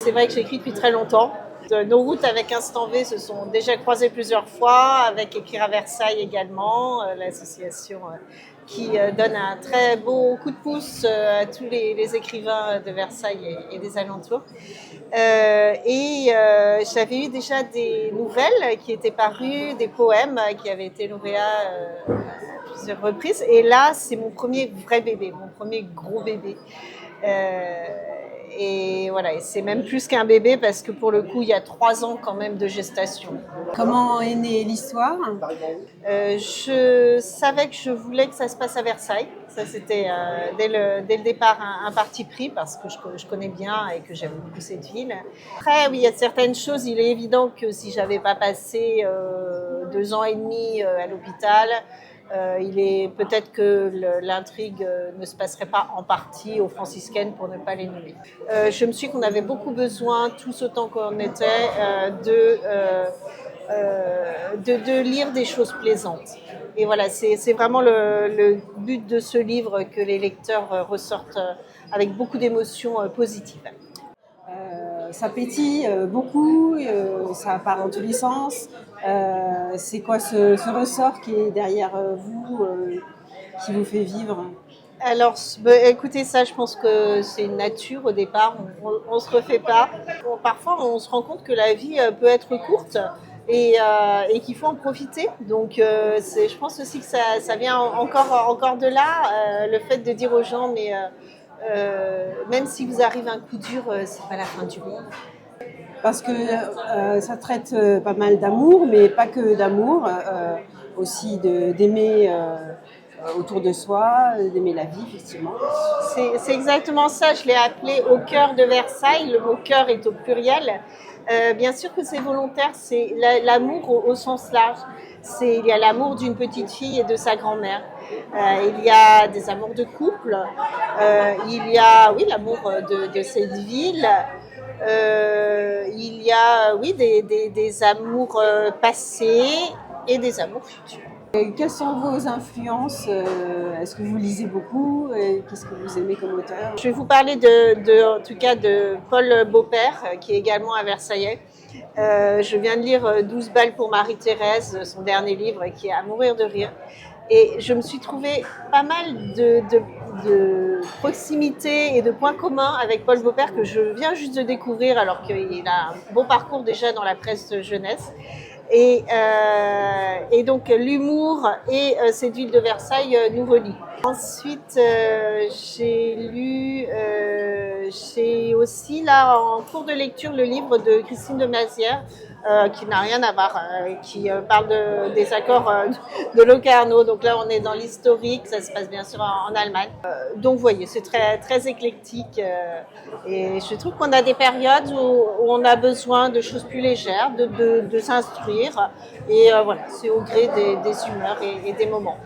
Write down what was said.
c'est vrai que j'écris depuis très longtemps. Nos routes avec Instant V se sont déjà croisées plusieurs fois, avec Écrire à Versailles également, l'association qui donne un très beau coup de pouce à tous les écrivains de Versailles et des alentours. J'avais eu déjà des nouvelles qui étaient parues, des poèmes qui avaient été lauréats à plusieurs reprises. Et là, c'est mon premier vrai bébé, mon premier gros bébé. Et voilà, et c'est même plus qu'un bébé parce que pour le coup, il y a 3 ans quand même de gestation. Comment est née l'histoire? Je savais que je voulais que ça se passe à Versailles. Ça, c'était dès le départ un parti pris parce que je connais bien et que j'aime beaucoup cette ville. Après, oui, il y a certaines choses. Il est évident que si j'avais pas passé 2 ans et demi à l'hôpital, il est peut-être que l'intrigue ne se passerait pas en partie aux franciscaines pour ne pas les nommer. Je me suis dit qu'on avait beaucoup besoin, tous autant qu'on était, de lire des choses plaisantes. Et voilà, c'est vraiment le but de ce livre, que les lecteurs ressortent avec beaucoup d'émotions positives. Ça pétille beaucoup, ça part dans tous les sens. C'est quoi ce ressort qui est derrière vous, qui vous fait vivre? Alors, écoutez, ça, je pense que c'est une nature au départ. On se refait pas. Parfois, on se rend compte que la vie peut être courte et qu'il faut en profiter. Donc, je pense aussi que ça vient encore de là, le fait de dire aux gens, mais même si vous arrive un coup dur, c'est pas la fin du monde. Parce que ça traite pas mal d'amour, mais pas que d'amour, aussi d'aimer autour de soi, d'aimer la vie, effectivement. C'est exactement ça, je l'ai appelé Au cœur de Versailles. Le mot cœur est au pluriel. Bien sûr que c'est volontaire, c'est l'amour au sens large. Il y a l'amour d'une petite fille et de sa grand-mère. Il y a des amours de couple. Il y a, oui, l'amour de cette ville. Il y a, oui, des amours passés et des amours futurs. Quelles sont vos influences? Est-ce que vous lisez beaucoup? Qu'est-ce que vous aimez comme auteur? Je vais vous parler en tout cas de Paul Beaupère, qui est également un Versaillais. Je viens de lire 12 balles pour Marie-Thérèse, son dernier livre, qui est à mourir de rire. Et je me suis trouvé pas mal de proximité et de points communs avec Paul Beaupère, que je viens juste de découvrir, alors qu'il a un bon parcours déjà dans la presse jeunesse. Et donc l'humour et cette ville de Versailles nous relient. Ensuite, j'ai aussi là en cours de lecture le livre de Christine de Mazières, qui n'a rien à voir, qui parle des accords de Locarno. Donc là, on est dans l'historique, ça se passe bien sûr en Allemagne. Donc vous voyez, c'est très, très éclectique. Et je trouve qu'on a des périodes où on a besoin de choses plus légères, de s'instruire. Et voilà, c'est au gré des humeurs et des moments.